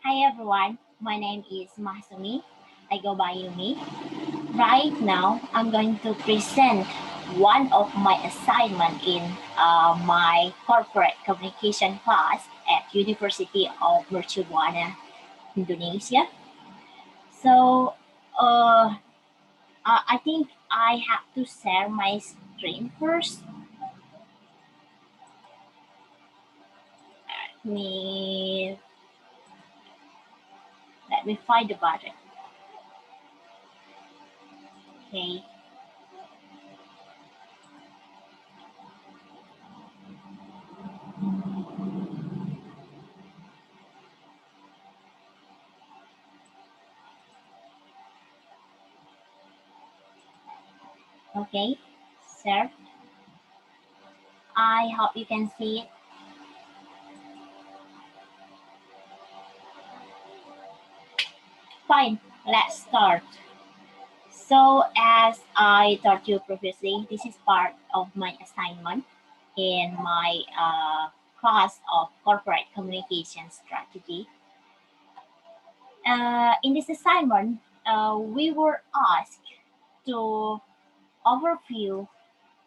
Hi everyone, my name is Mahsumi. I go by Yumi. Right now, I'm going to present one of my assignment in my corporate communication class at University of Mercu Buana, Indonesia. So, uh, I think I have to share my screen first. Let me let me find the button. Okay. Okay. Sir, I hope you can see it. Fine, let's start. So, as I told you previously, this is part of my assignment in my class of corporate communication strategy. In this assignment, we were asked to overview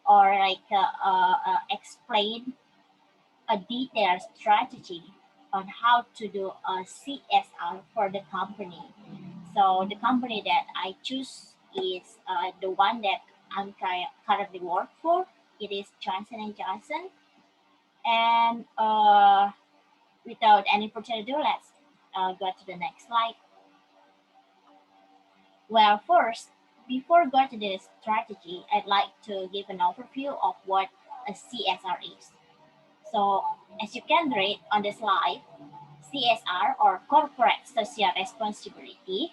or explain a detailed strategy on how to do a CSR for the company. So the company that I choose is the one that I'm currently work for. It is Johnson and Johnson. And without any further ado, let's go to the next slide. Well, first, before going to the strategy, I'd like to give an overview of what a CSR is. So, as you can read on the slide, CSR or corporate social responsibility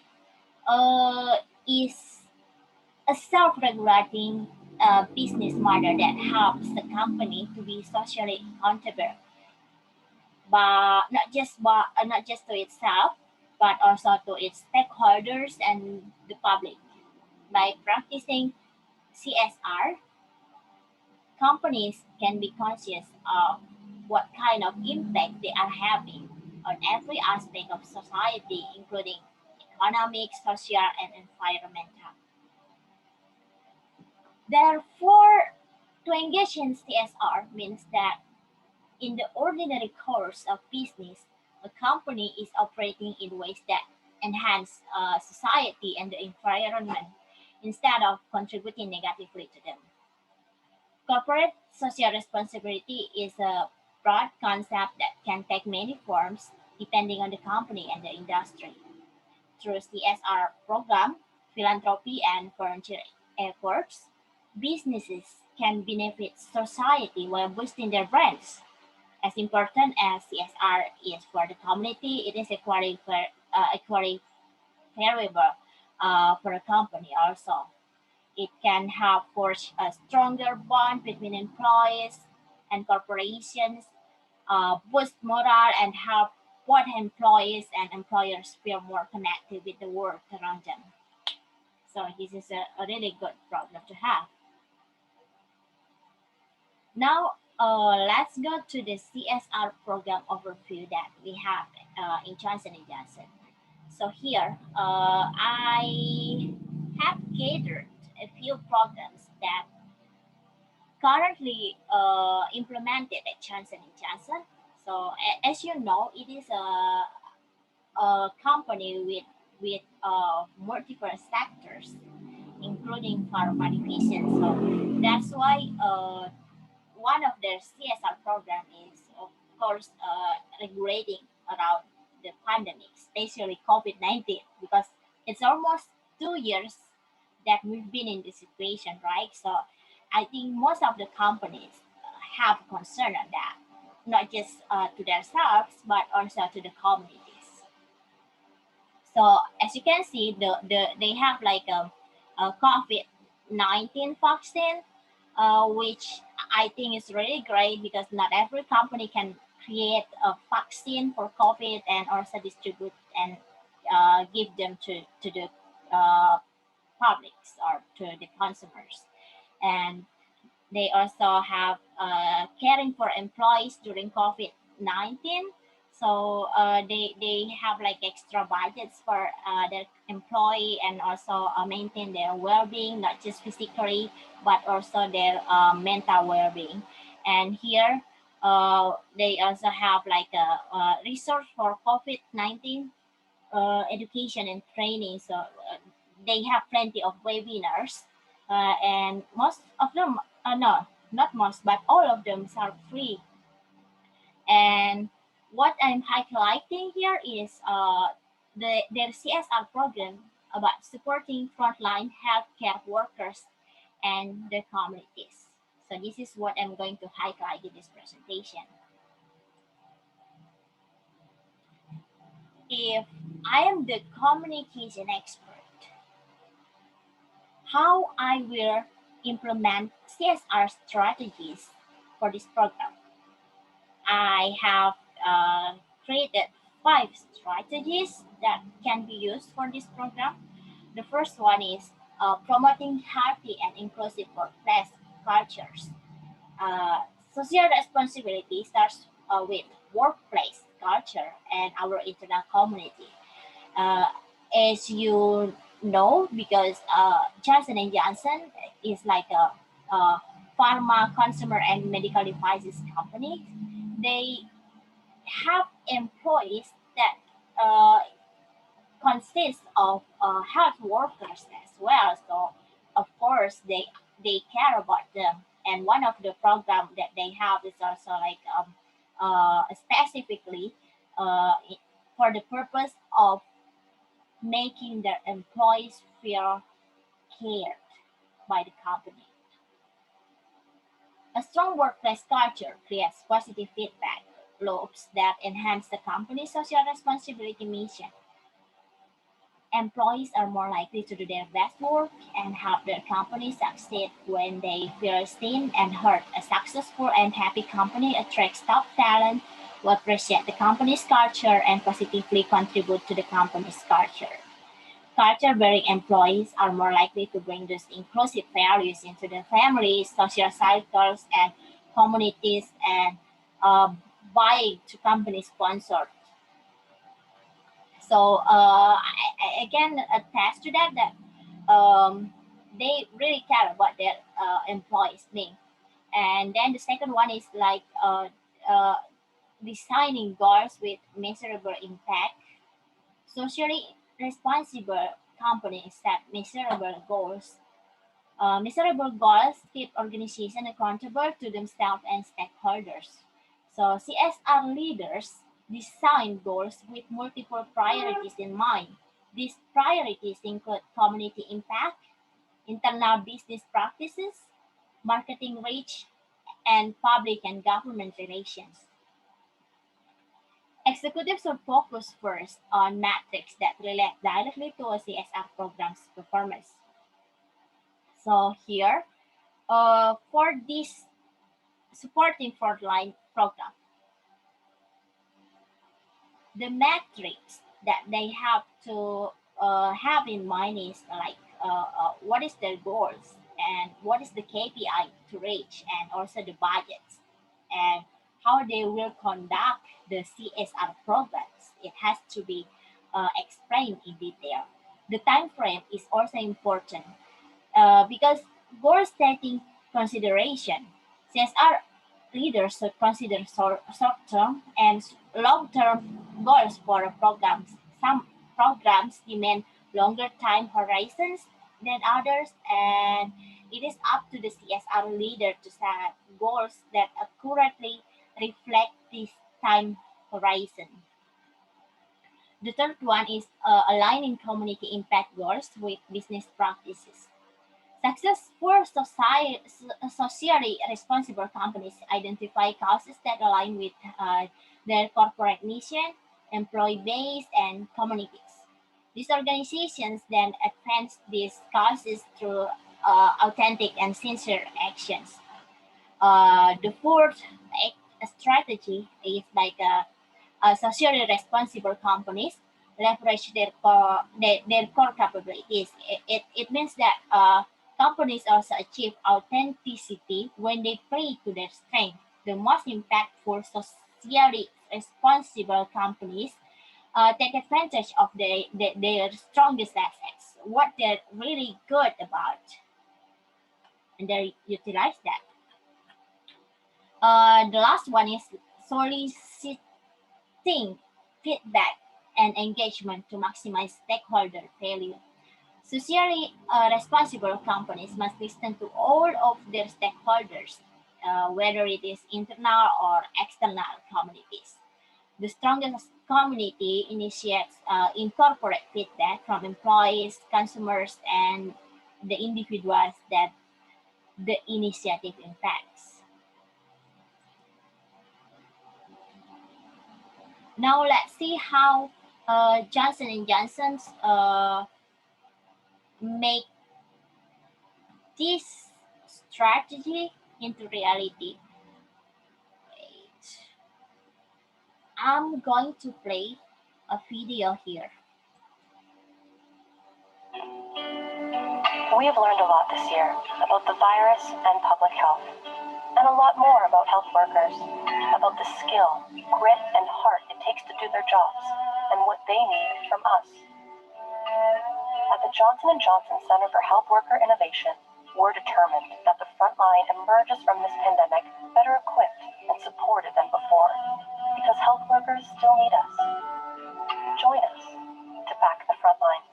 is a self-regulating business model that helps the company to be socially accountable, but not just to itself, but also to its stakeholders and the public. By practicing CSR, companies can be conscious of what kind of impact they are having on every aspect of society, including economic, social, and environmental. Therefore, to engage in CSR means that in the ordinary course of business, a company is operating in ways that enhance society and the environment instead of contributing negatively to them. Corporate social responsibility is a broad concept that can take many forms depending on the company and the industry. Through CSR program, philanthropy, and volunteer efforts, businesses can benefit society while boosting their brands. As important as CSR is for the community, it is equally valuable for a company also. It can help forge a stronger bond between employees and corporations, boost morale, and help both employees and employers feel more connected with the world around them. So this is a really good problem to have. Now, let's go to the CSR program overview that we have in Johnson& and Johnson. So here, I have gathered a few programs that currently implemented at Johnson& and Johnson. So as you know, it is a company with multiple sectors, including pharma division. So that's why one of their CSR program is, of course, regulating around the pandemic, especially COVID-19, because it's almost 2 years that we've been in this situation, right? So I think most of the companies have concern on that, not just to themselves, but also to the communities. So as you can see, they have like a COVID-19 vaccine, which I think is really great because not every company can create a vaccine for COVID and also distribute and give them to the uh, publics or to the consumers. And they also have caring for employees during COVID-19. So they have like extra budgets for their employee, and also maintain their well-being, not just physically but also their mental well-being. And here they also have like a resource for COVID-19 education and training. So they have plenty of webinars, and most of them, no, not most, but all of them are free. And what I'm highlighting here is their CSR program about supporting frontline healthcare workers and their communities. So this is what I'm going to highlight in this presentation. If I am the communication expert, how I will implement CSR strategies for this program. I have created 5 strategies that can be used for this program. The first one is promoting healthy and inclusive workplace cultures. Social responsibility starts with workplace culture and our internal community. Uh, as you know, because Johnson and Johnson is like a pharma, consumer, and medical devices company. They have employees that consist of health workers as well. So of course they care about them. And one of the program that they have is also like specifically for the purpose of making their employees feel cared by the company. A strong workplace culture creates positive feedback loops that enhance the company's social responsibility mission. Employees are more likely to do their best work and help their company succeed when they feel seen and heard. A successful and happy company attracts top talent who appreciate the company's culture and positively contribute to the company's culture. Culture bearing employees are more likely to bring these inclusive values into their families, social cycles, and communities, and uh, buy to company sponsored. So I can attest to that they really care about their employees' name. And then the second one is like designing goals with measurable impact. Socially responsible companies set measurable goals keep organizations accountable to themselves and stakeholders. So CSR leaders design goals with multiple priorities in mind. These priorities include community impact, internal business practices, marketing reach, and public and government relations. Executives are focused first on metrics that relate directly to a CSR program's performance. So here, for this supporting frontline program, the metrics that they have to have in mind is like what is their goals and what is the KPI to reach, and also the budgets and how they will conduct the CSR programs. It has to be explained in detail. The time frame is also important because goal setting consideration. CSR leaders should consider short-term and long-term goals for programs. Some programs demand longer time horizons than others, and it is up to the CSR leader to set goals that accurately reflect this time horizon. The third one is aligning community impact goals with business practices. Successful socially responsible companies identify causes that align with their corporate mission, employee base, and communities. These organizations then advance these causes through authentic and sincere actions. The fourth strategy is like socially responsible companies leverage their core capabilities. It means that companies also achieve authenticity when they play to their strength. The most impactful socially responsible companies take advantage of their strongest assets, what they're really good about, and they utilize that. The last one is soliciting feedback and engagement to maximize stakeholder value. Socially responsible companies must listen to all of their stakeholders, whether it is internal or external communities. The strongest community initiates incorporate feedback from employees, consumers, and the individuals that the initiative impacts. Now let's see how Johnson and Johnson's make this strategy into reality. Wait. I'm going to play a video here. We have learned a lot this year about the virus and public health, and a lot more about health workers, about the skill, grit, and heart it takes to do their jobs, and what they need from us. At the Johnson & Johnson Center for Health Worker Innovation, we're determined that the Frontline emerges from this pandemic better equipped and supported than before, because health workers still need us. Join us to back the Frontline.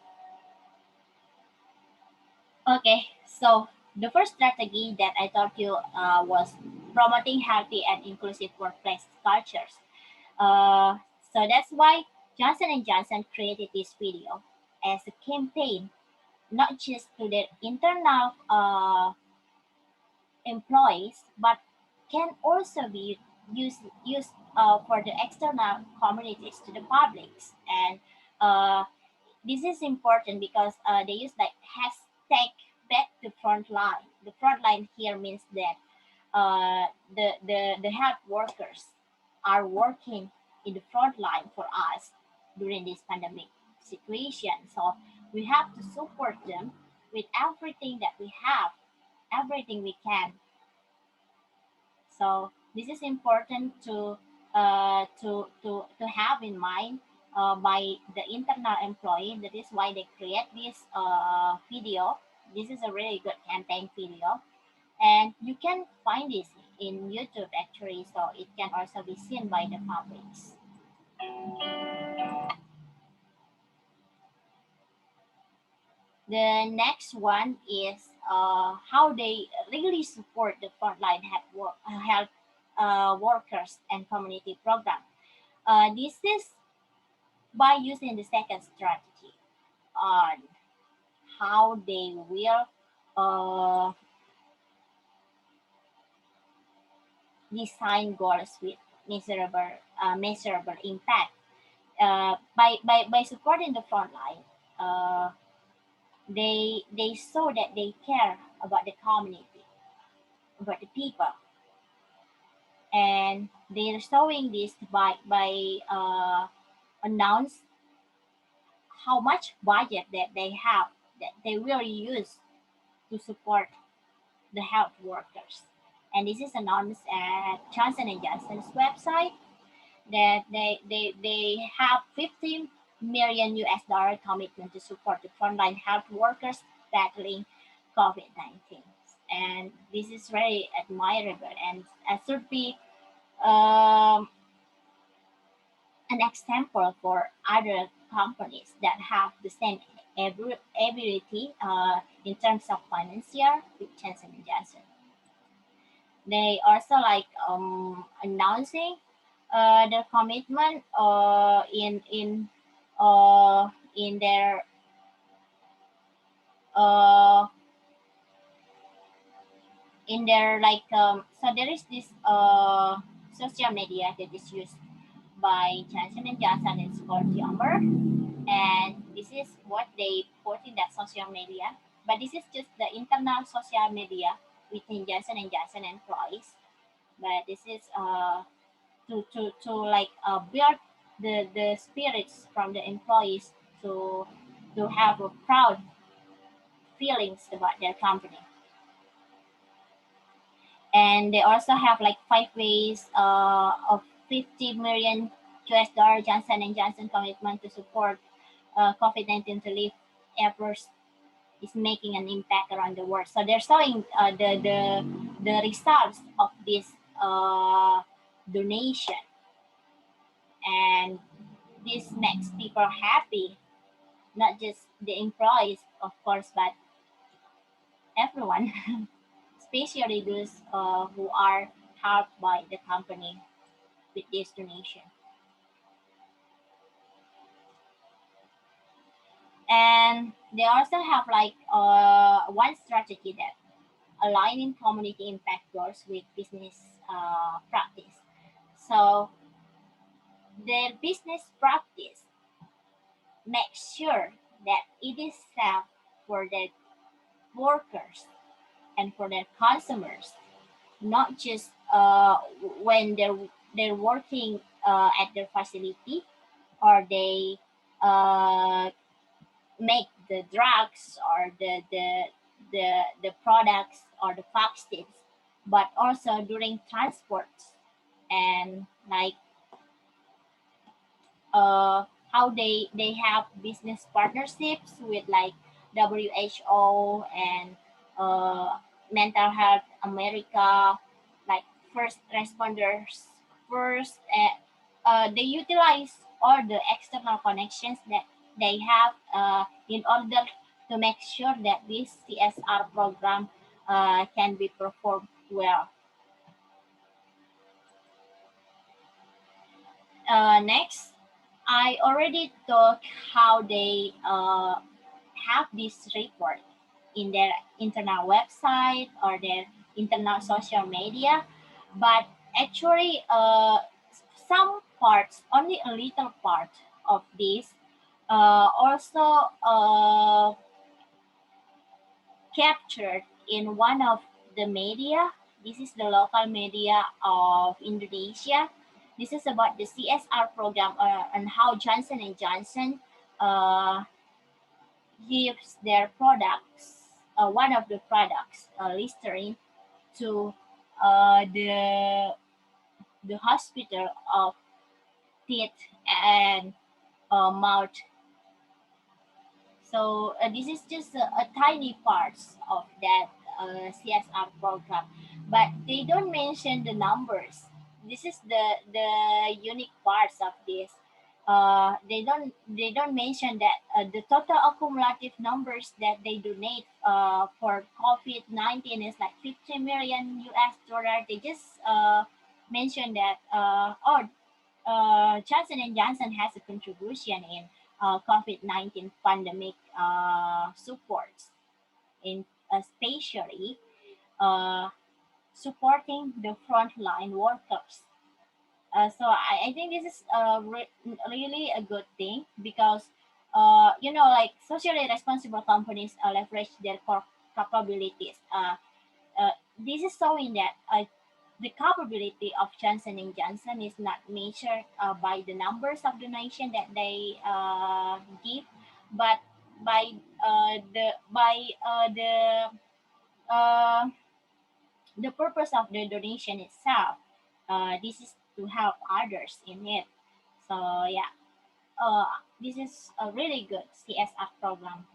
Okay, so the first strategy that I taught you was promoting healthy and inclusive workplace cultures. Uh, so that's why Johnson and Johnson created this video as a campaign, not just to their internal employees, but can also be used for the external communities to the publics. And this is important because they use like hashtag back to frontline. The frontline here means that the health workers are working in the front line for us during this pandemic situation. So we have to support them with everything that we have, everything we can. So this is important to have in mind by the internal employee. That is why they create this video. This is a really good campaign video, and you can find this in YouTube actually, so it can also be seen by the publics. The next one is how they really support the frontline health workers and community program. This is by using the second strategy on how they will uh, design goals with measurable impact. By supporting the frontline, uh, they show that they care about the community, about the people, and they're showing this by announce how much budget that they have that they will use to support the health workers. And this is announced at Johnson and Johnson's website that they have 15 million US dollar commitment to support the frontline health workers battling COVID-19. And this is very admirable and should be um, an example for other companies that have the same ability in terms of financial with Johnson and Johnson. They also like announcing their commitment in their uh, like so there is this social media that is used by Johnson and Johnson. It's called Yammer, and this is what they put in that social media. But this is just the internal social media within Johnson and Johnson employees. But this is to like build the spirits from the employees to have a proud feelings about their company. And they also have like 5 ways of 50 million US dollar Johnson and Johnson commitment to support COVID-19 relief efforts is making an impact around the world. So they're showing the results of this donation, and this makes people happy, not just the employees, of course, but everyone, especially those who are helped by the company with this donation. And they also have like one strategy that aligning community impact goals with business practice. So their business practice makes sure that it is safe for their workers and for their consumers, not just when they're working at their facility, or they uh, make the drugs or the products or the vaccines, but also during transports, and like how they have business partnerships with like WHO and Mental Health America, like first responders first. They utilize all the external connections that they have in order to make sure that this CSR program can be performed well. Next, I already talked how they have this report in their internal website or their internal social media, but actually, some parts, only a little part of this, also captured in one of the media. This is the local media of Indonesia. This is about the CSR program and how Johnson and Johnson uh, gives their products, one of the products, Listerine, to the hospital of teeth and mouth. So this is just a tiny parts of that CSR program, but they don't mention the numbers. This is the unique parts of this. They don't mention that the total accumulative numbers that they donate for COVID-19 is like 50 million US dollar. They just mention that Johnson and Johnson has a contribution in COVID-19 pandemic supports, in especially uh, supporting the frontline workers. So I think this is really a good thing because like socially responsible companies leverage their core capabilities. This is showing that the capability of Johnson and Johnson is not measured by the numbers of donation that they give, but by uh, the purpose of the donation itself. This is to help others in it. So yeah, this is a really good CSR program.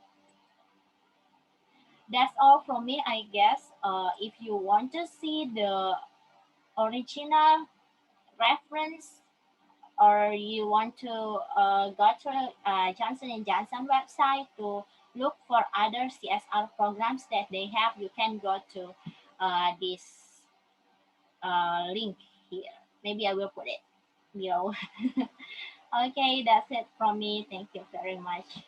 That's all from me, I guess. If you want to see the original reference, or you want to go to Johnson and Johnson website to look for other CSR programs that they have, you can go to this link here. Maybe I will put it below. Okay, that's it from me. Thank you very much.